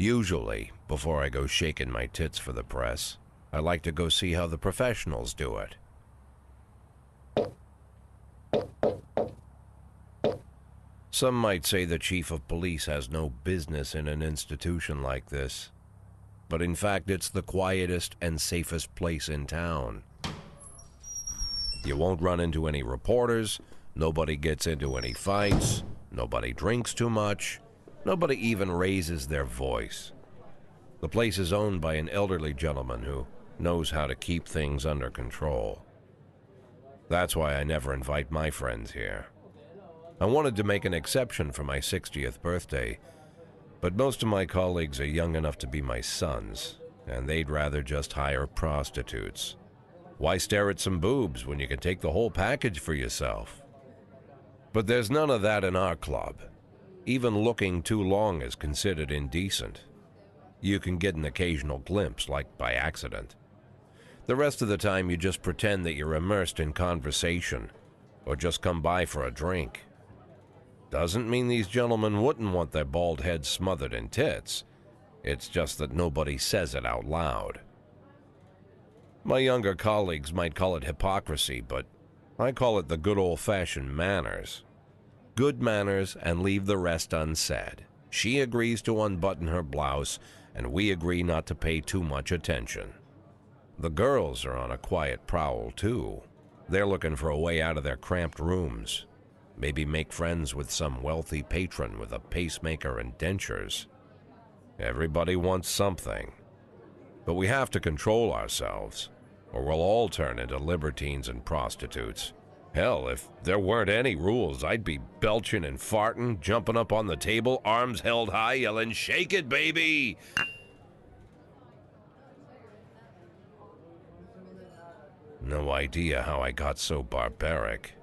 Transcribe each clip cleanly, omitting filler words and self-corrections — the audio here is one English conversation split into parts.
Usually, before I go shaking my tits for the press, I like to go see how the professionals do it. Some might say the chief of police has no business in an institution like this, but in fact it's the quietest and safest place in town. You won't run into any reporters, nobody gets into any fights, nobody drinks too much, nobody even raises their voice. The place is owned by an elderly gentleman who knows how to keep things under control. That's why I never invite my friends here. I wanted to make an exception for my 60th birthday, but most of my colleagues are young enough to be my sons, and they'd rather just hire prostitutes. Why stare at some boobs when you can take the whole package for yourself? But there's none of that in our club. Even looking too long is considered indecent. You can get an occasional glimpse, like by accident. The rest of the time you just pretend that you're immersed in conversation, or just come by for a drink. Doesn't mean these gentlemen wouldn't want their bald heads smothered in tits. It's just that nobody says it out loud. My younger colleagues might call it hypocrisy, but I call it the good old-fashioned manners. Good manners and leave the rest unsaid. She agrees to unbutton her blouse, and we agree not to pay too much attention. The girls are on a quiet prowl, too. They're looking for a way out of their cramped rooms. Maybe make friends with some wealthy patron with a pacemaker and dentures. Everybody wants something. But we have to control ourselves, or we'll all turn into libertines and prostitutes. Hell, if there weren't any rules, I'd be belching and farting, jumping up on the table, arms held high, yelling, "Shake it, baby!" No idea how I got so barbaric.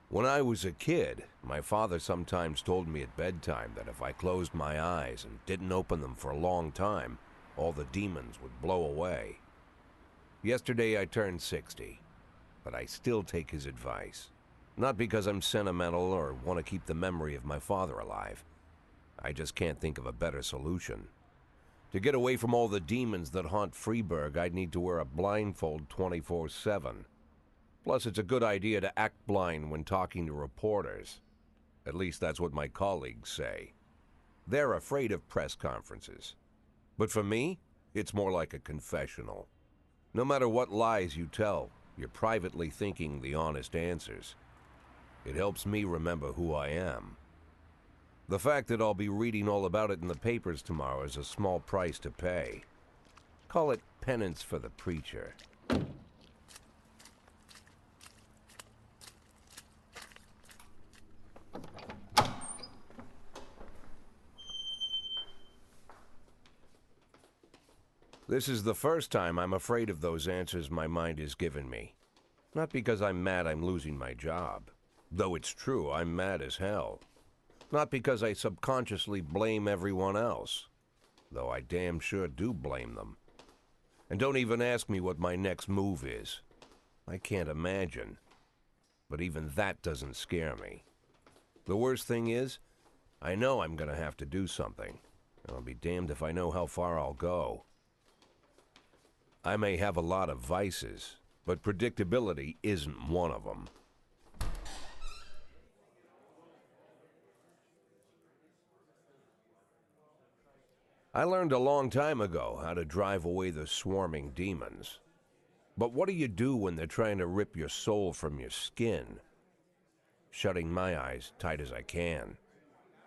When I was a kid, my father sometimes told me at bedtime that if I closed my eyes and didn't open them for a long time, all the demons would blow away. Yesterday I turned 60, but I still take his advice. Not because I'm sentimental or want to keep the memory of my father alive. I just can't think of a better solution. To get away from all the demons that haunt Freiburg, I'd need to wear a blindfold 24/7. Plus, it's a good idea to act blind when talking to reporters. At least that's what my colleagues say. They're afraid of press conferences. But for me, it's more like a confessional. No matter what lies you tell, you're privately thinking the honest answers. It helps me remember who I am. The fact that I'll be reading all about it in the papers tomorrow is a small price to pay. Call it penance for the preacher. This is the first time I'm afraid of those answers my mind has given me. Not because I'm mad I'm losing my job. Though it's true, I'm mad as hell. Not because I subconsciously blame everyone else. Though I damn sure do blame them. And don't even ask me what my next move is. I can't imagine. But even that doesn't scare me. The worst thing is, I know I'm gonna have to do something. I'll be damned if I know how far I'll go. I may have a lot of vices, but predictability isn't one of them. I learned a long time ago how to drive away the swarming demons. But what do you do when they're trying to rip your soul from your skin? Shutting my eyes tight as I can.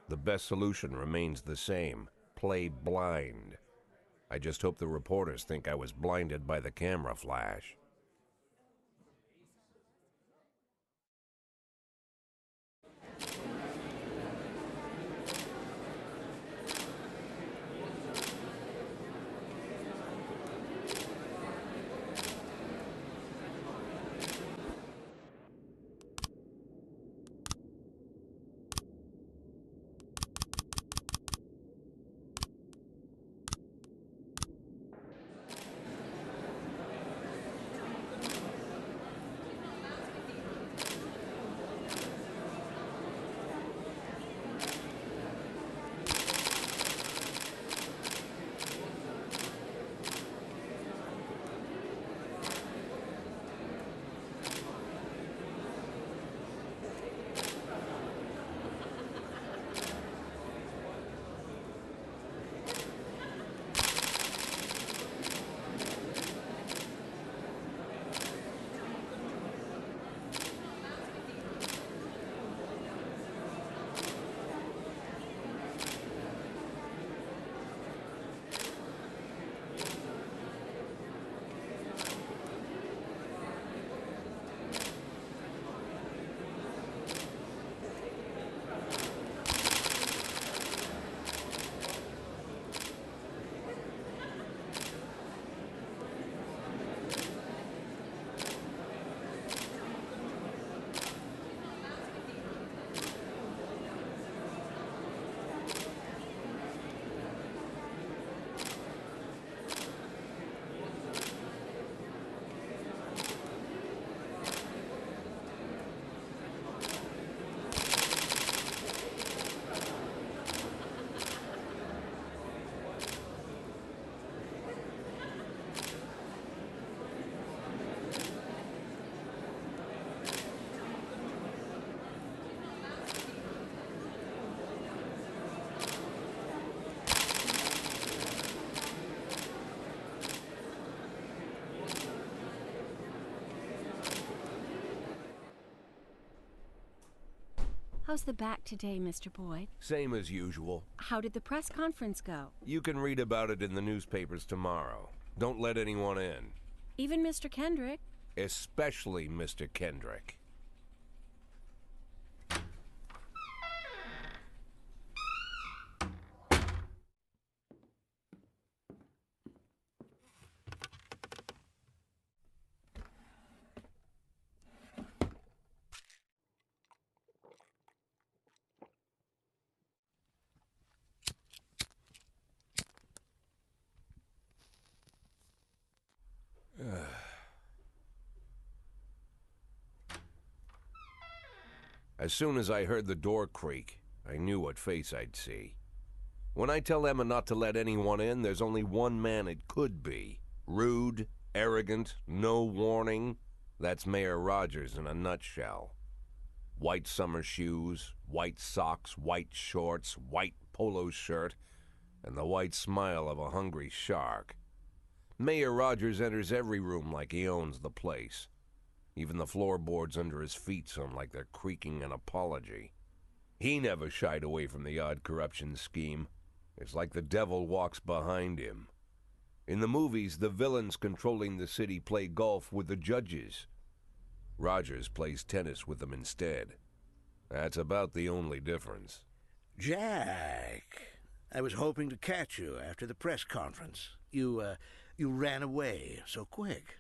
The best solution remains the same: play blind. I just hope the reporters think I was blinded by the camera flash. How's the back today, Mr. Boyd? Same as usual. How did the press conference go? You can read about it in the newspapers tomorrow. Don't let anyone in. Even Mr. Kendrick? Especially Mr. Kendrick. As soon as I heard the door creak, I knew what face I'd see. When I tell Emma not to let anyone in, there's only one man it could be. Rude, arrogant, no warning. That's Mayor Rogers in a nutshell. White summer shoes, white socks, white shorts, white polo shirt, and the white smile of a hungry shark. Mayor Rogers enters every room like he owns the place. Even the floorboards under his feet sound like they're creaking an apology. He never shied away from the odd corruption scheme. It's like the devil walks behind him. In the movies, the villains controlling the city play golf with the judges. Rogers plays tennis with them instead. That's about the only difference. Jack, I was hoping to catch you after the press conference. You ran away so quick.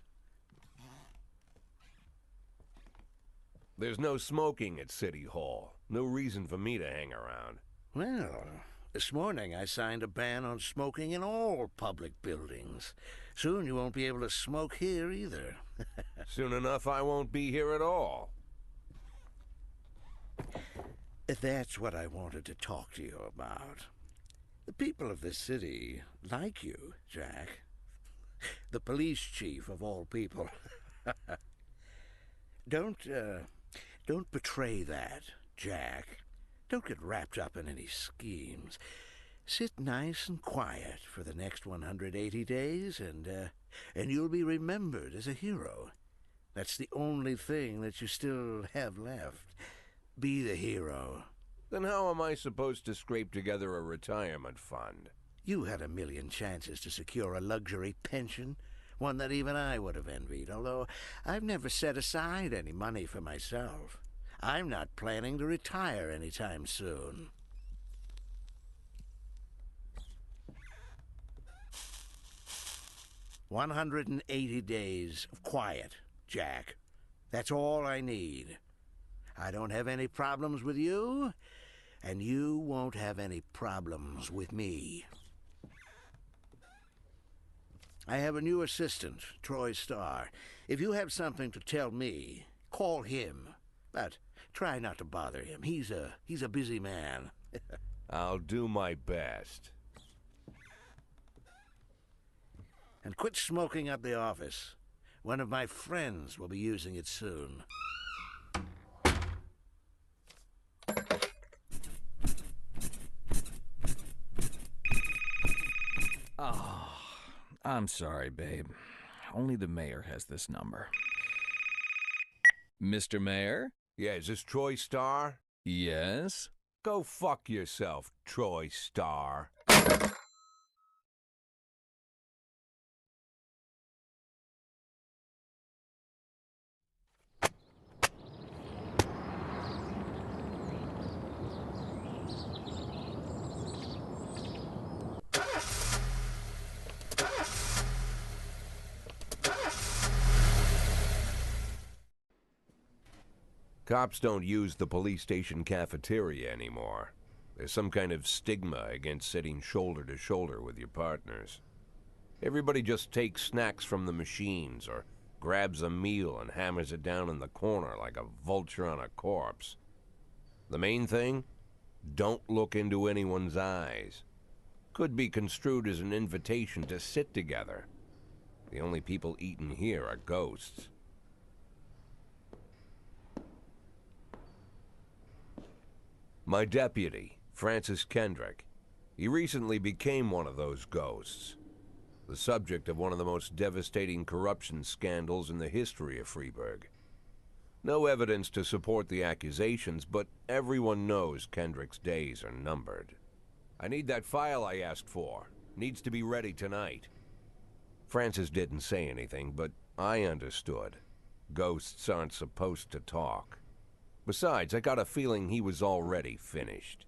There's no smoking at City Hall. No reason for me to hang around. Well, this morning I signed a ban on smoking in all public buildings. Soon you won't be able to smoke here either. Soon enough I won't be here at all. That's what I wanted to talk to you about. The people of this city like you, Jack. The police chief of all people. Don't betray that, Jack. Don't get wrapped up in any schemes. Sit nice and quiet for the next 180 days, and you'll be remembered as a hero. That's the only thing that you still have left. Be the hero. Then how am I supposed to scrape together a retirement fund? You had a million chances to secure a luxury pension, one that even I would have envied, although I've never set aside any money for myself. I'm not planning to retire anytime soon. "180 days of quiet, Jack. That's all I need. I don't have any problems with you, and you won't have any problems with me. I have a new assistant, Troy Starr. If you have something to tell me, call him. But try not to bother him. He's a busy man." I'll do my best. "And quit smoking up the office. One of my friends will be using it soon." Oh, I'm sorry, babe. Only the mayor has this number. Mr. Mayor? Yeah, is this Troy Starr? Yes? Go fuck yourself, Troy Starr. Cops don't use the police station cafeteria anymore. There's some kind of stigma against sitting shoulder to shoulder with your partners. Everybody just takes snacks from the machines or grabs a meal and hammers it down in the corner like a vulture on a corpse. The main thing? Don't look into anyone's eyes. Could be construed as an invitation to sit together. The only people eating here are ghosts. My deputy, Francis Kendrick, he recently became one of those ghosts, the subject of one of the most devastating corruption scandals in the history of Freiburg. No evidence to support the accusations, but everyone knows Kendrick's days are numbered. I need that file I asked for. Needs to be ready tonight. Francis didn't say anything, but I understood. Ghosts aren't supposed to talk. Besides, I got a feeling he was already finished.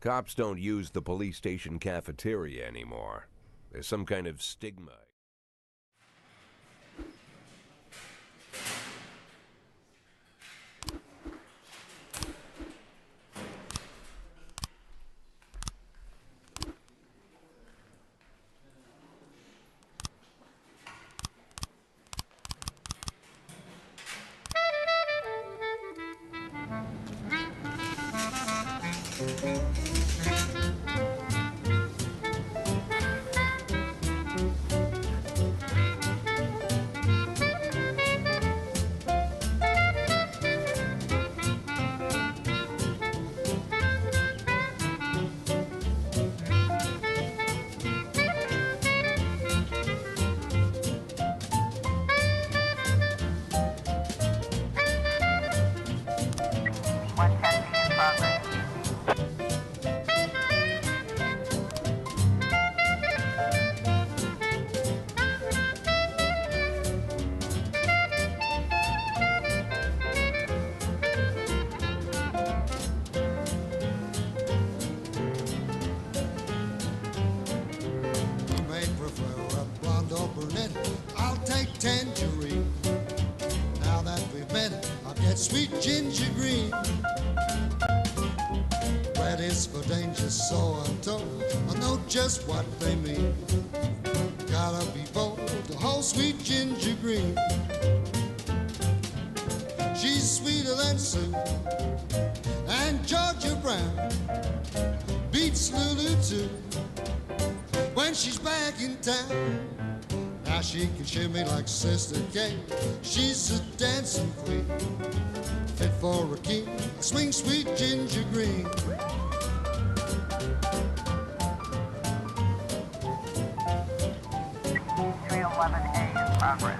Cops don't use the police station cafeteria anymore. There's some kind of stigma. I know just what they mean. Gotta be bold, the whole sweet ginger green. She's sweeter than Sue and Georgia Brown. Beats Lulu too when she's back in town. Now she can shimmy like Sister Kay. She's a dancing queen, fit for a king. Swing sweet ginger green. A in progress.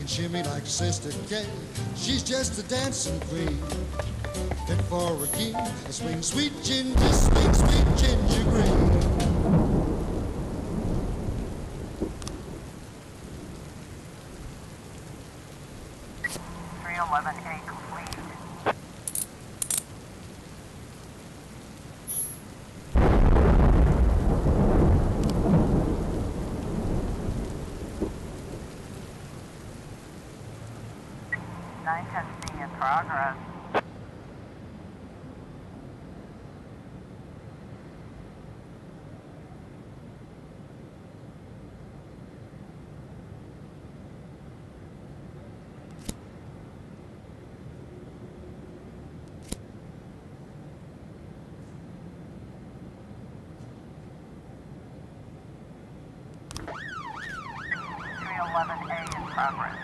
Shimmy like Sister Kay. She's just a dancing queen, fit for a king. Swing sweet ginger, swing sweet ginger green. 311A complete. Testing in progress. A in progress.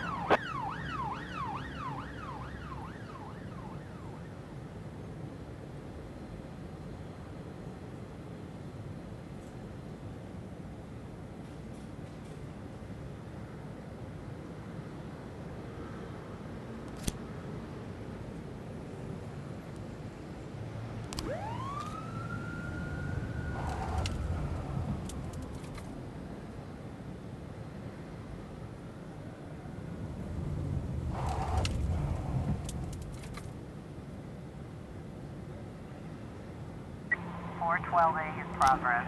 A in progress.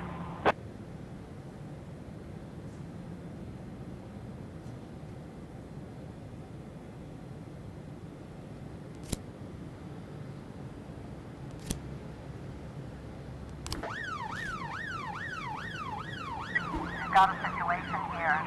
We've got a situation here.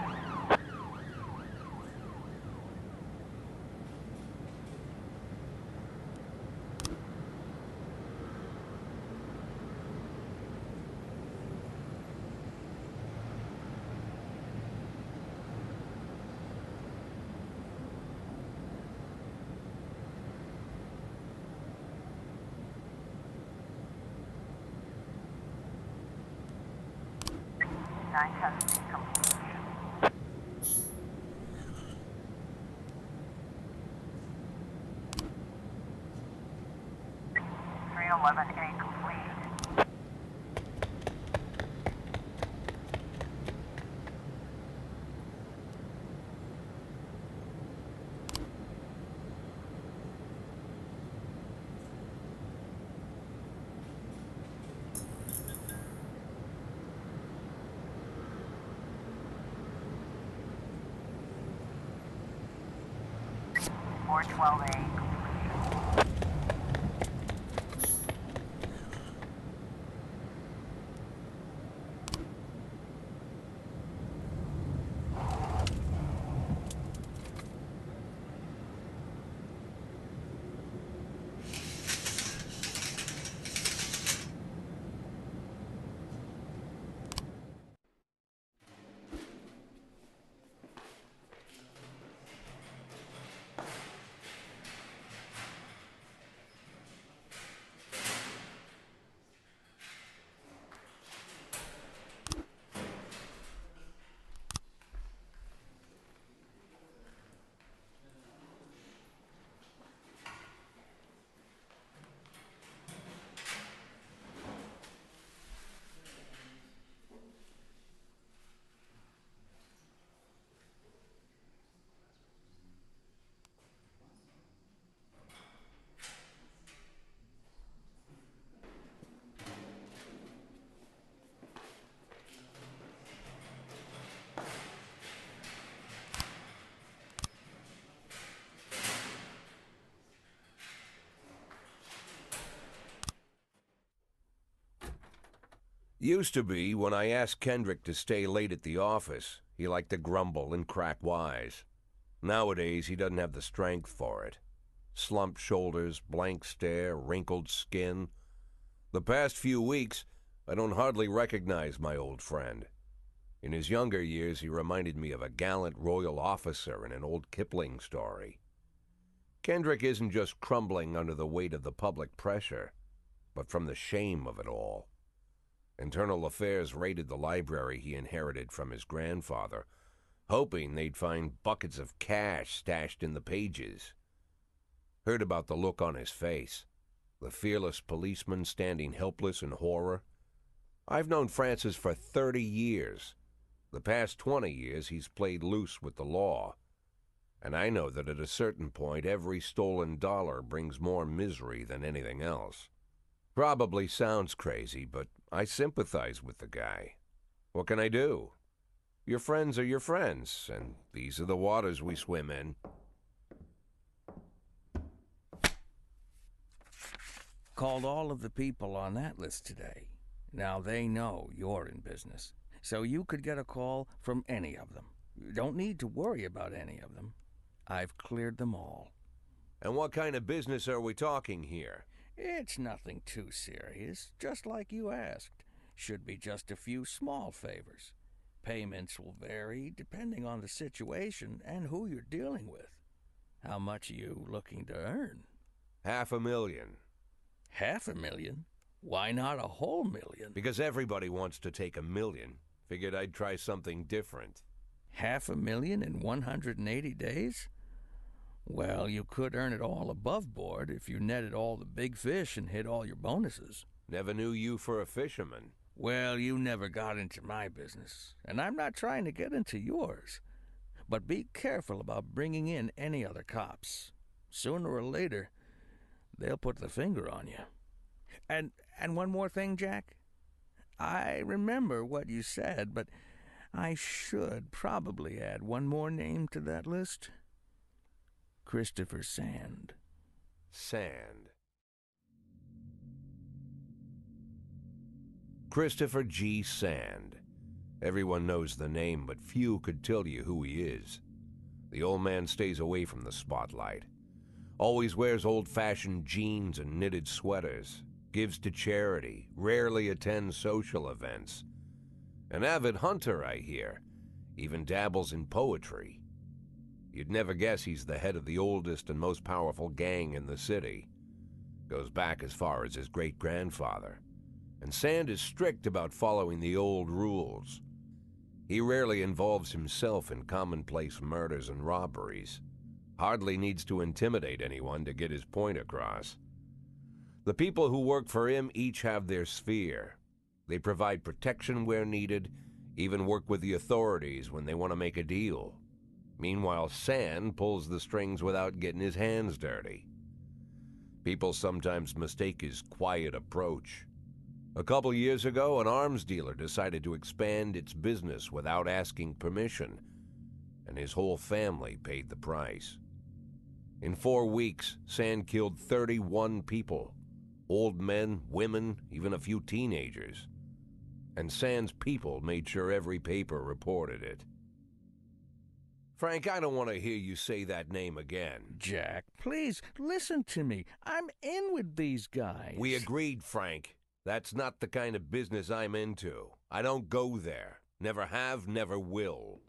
Testing complete. 311A complete. A. Used to be, when I asked Kendrick to stay late at the office, he liked to grumble and crack wise. Nowadays, he doesn't have the strength for it. Slumped shoulders, blank stare, wrinkled skin. The past few weeks, I don't hardly recognize my old friend. In his younger years, he reminded me of a gallant royal officer in an old Kipling story. Kendrick isn't just crumbling under the weight of the public pressure, but from the shame of it all. Internal Affairs raided the library he inherited from his grandfather, hoping they'd find buckets of cash stashed in the pages. Heard about the look on his face, the fearless policeman standing helpless in horror. I've known Francis for 30 years. The past 20 years he's played loose with the law. And I know that at a certain point every stolen dollar brings more misery than anything else. Probably sounds crazy, but I sympathize with the guy. What can I do? Your friends are your friends, and these are the waters we swim in. Called all of the people on that list today. Now they know you're in business, so you could get a call from any of them. You don't need to worry about any of them. I've cleared them all. And what kind of business are we talking here? It's nothing too serious, just like you asked. Should be just a few small favors. Payments will vary depending on the situation and who you're dealing with. How much are you looking to earn? $500,000. $500,000? Why not a whole million? Because everybody wants to take $1 million. Figured I'd try something different. $500,000 in 180 days? Well, you could earn it all above board if you netted all the big fish and hit all your bonuses. Never knew you for a fisherman. Well, you never got into my business, and I'm not trying to get into yours. But be careful about bringing in any other cops. Sooner or later, they'll put the finger on you. And one more thing, Jack. I remember what you said, but I should probably add one more name to that list. Christopher Sand. Sand. Christopher G. Sand. Everyone knows the name, but few could tell you who he is. The old man stays away from the spotlight. Always wears old-fashioned jeans and knitted sweaters. Gives to charity. Rarely attends social events. An avid hunter, I hear. Even dabbles in poetry. You'd never guess he's the head of the oldest and most powerful gang in the city. Goes back as far as his great-grandfather. And Sand is strict about following the old rules. He rarely involves himself in commonplace murders and robberies. Hardly needs to intimidate anyone to get his point across. The people who work for him each have their sphere. They provide protection where needed, even work with the authorities when they want to make a deal. Meanwhile, Sand pulls the strings without getting his hands dirty. People sometimes mistake his quiet approach. A couple years ago, an arms dealer decided to expand its business without asking permission, and his whole family paid the price. In 4 weeks, Sand killed 31 people. Old men, women, even a few teenagers. And Sand's people made sure every paper reported it. Frank, I don't want to hear you say that name again. Jack, please, listen to me. I'm in with these guys. We agreed, Frank. That's not the kind of business I'm into. I don't go there. Never have, never will.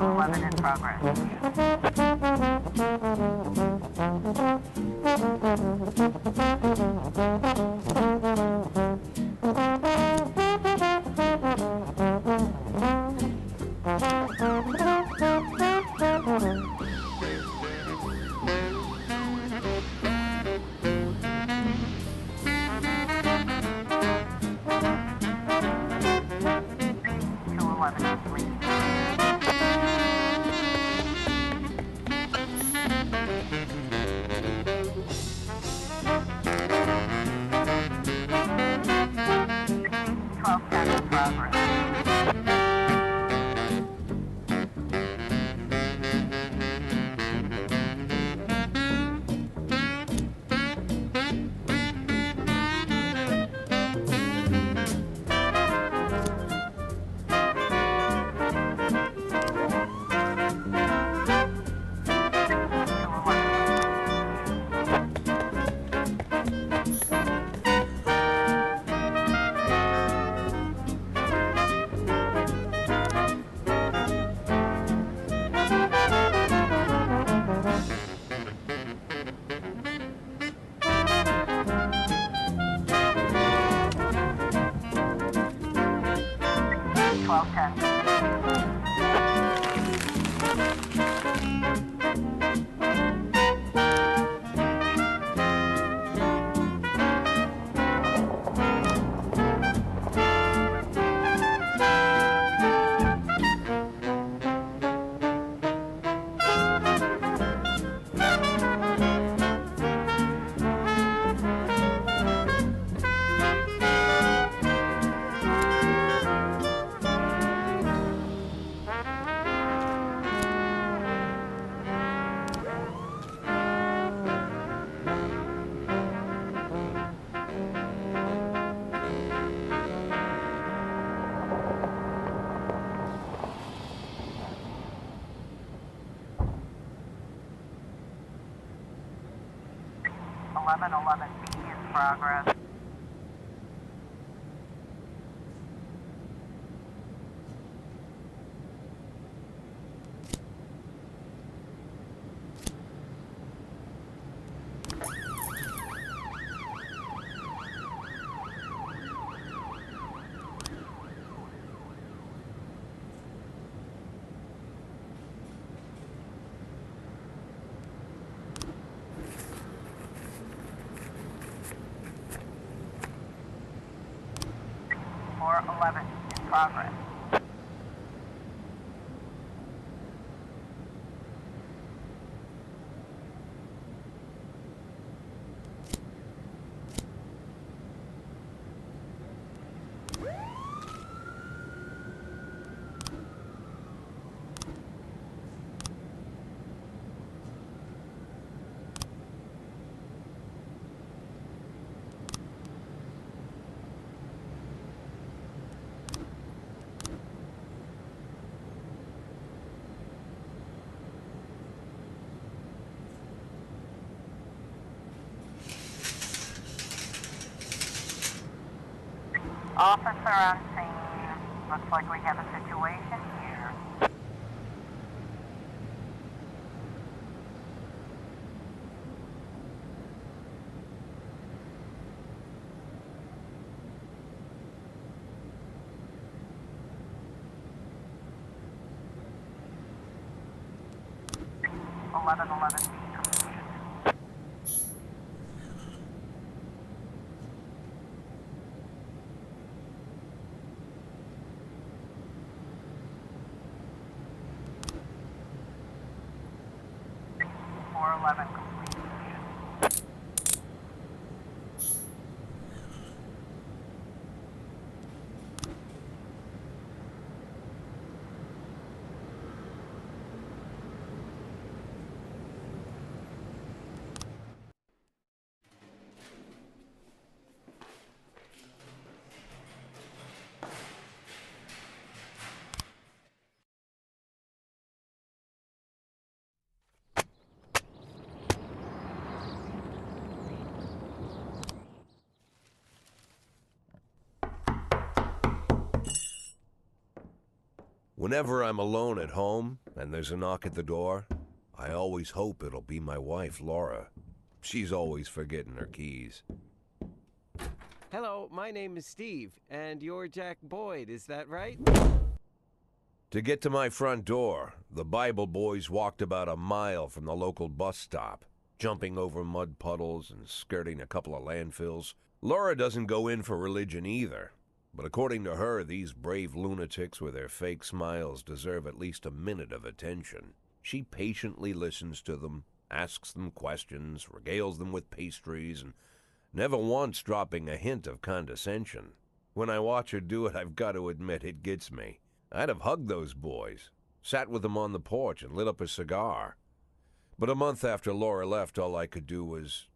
11 in progress. B in progress. Floor 11 in progress. Officer on scene. Looks like we have a situation here. Eleven B completed. Floor 11 complete. Whenever I'm alone at home, and there's a knock at the door, I always hope it'll be my wife, Laura. She's always forgetting her keys. Hello, my name is Steve, and you're Jack Boyd, is that right? To get to my front door, the Bible boys walked about a mile from the local bus stop, jumping over mud puddles and skirting a couple of landfills. Laura doesn't go in for religion either, but according to her, these brave lunatics with their fake smiles deserve at least a minute of attention. She patiently listens to them, asks them questions, regales them with pastries, and never once dropping a hint of condescension. When I watch her do it, I've got to admit it gets me. I'd have hugged those boys, sat with them on the porch, and lit up a cigar. But a month after Laura left, all I could do was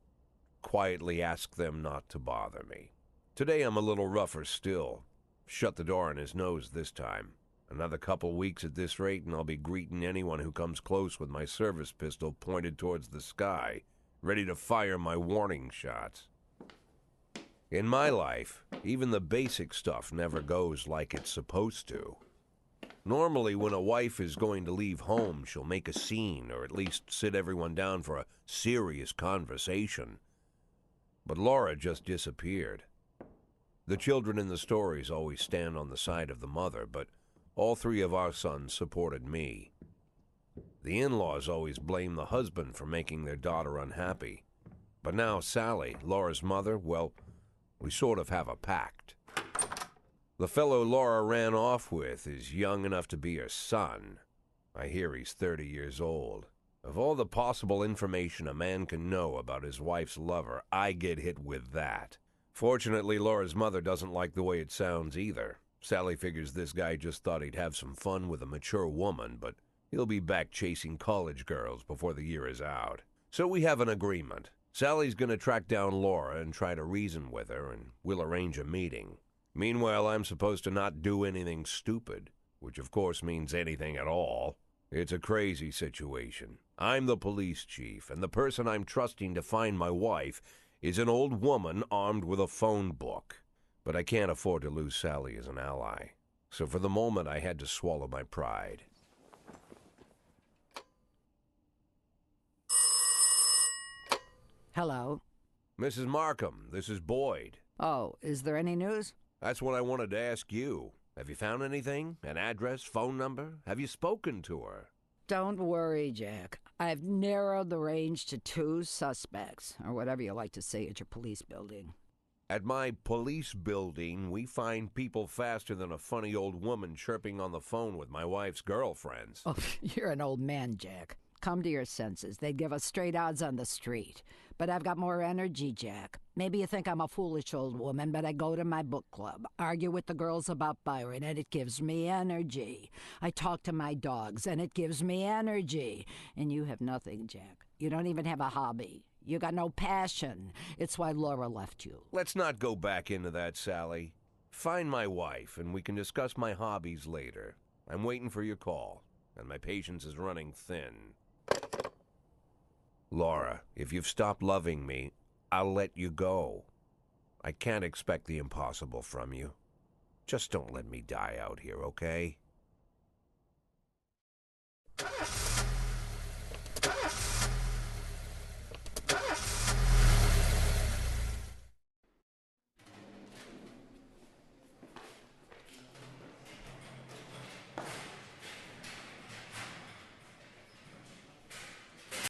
quietly ask them not to bother me. Today I'm a little rougher still. Shut the door on his nose this time. Another couple weeks at this rate, and I'll be greeting anyone who comes close with my service pistol pointed towards the sky, ready to fire my warning shots. In my life, even the basic stuff never goes like it's supposed to. Normally, when a wife is going to leave home, she'll make a scene, or at least sit everyone down for a serious conversation. But Laura just disappeared. The children in the stories always stand on the side of the mother, but all three of our sons supported me. The in-laws always blame the husband for making their daughter unhappy. But now Sally, Laura's mother, well, we sort of have a pact. The fellow Laura ran off with is young enough to be her son. I hear he's 30 years old. Of all the possible information a man can know about his wife's lover, I get hit with that. Fortunately, Laura's mother doesn't like the way it sounds either. Sally figures this guy just thought he'd have some fun with a mature woman, but he'll be back chasing college girls before the year is out. So we have an agreement. Sally's gonna track down Laura and try to reason with her, and we'll arrange a meeting. Meanwhile, I'm supposed to not do anything stupid, which of course means anything at all. It's a crazy situation. I'm the police chief, and the person I'm trusting to find my wife is an old woman armed with a phone book. But I can't afford to lose Sally as an ally. So for the moment, I had to swallow my pride. Hello. Mrs. Markham, this is Boyd. Oh, is there any news? That's what I wanted to ask you. Have you found anything? An address, phone number? Have you spoken to her? Don't worry, Jack. I've narrowed the range to 2 suspects, or whatever you like to say at your police building. At my police building, we find people faster than a funny old woman chirping on the phone with my wife's girlfriends. Oh, you're an old man, Jack. Come to your senses. They'd give us straight odds on the street. But I've got more energy, Jack. Maybe you think I'm a foolish old woman, but I go to my book club, argue with the girls about Byron, and it gives me energy. I talk to my dogs, and it gives me energy. And you have nothing, Jack. You don't even have a hobby. You got no passion. It's why Laura left you. Let's not go back into that, Sally. Find my wife, and we can discuss my hobbies later. I'm waiting for your call, and my patience is running thin. Laura, if you've stopped loving me, I'll let you go. I can't expect the impossible from you. Just don't let me die out here, okay?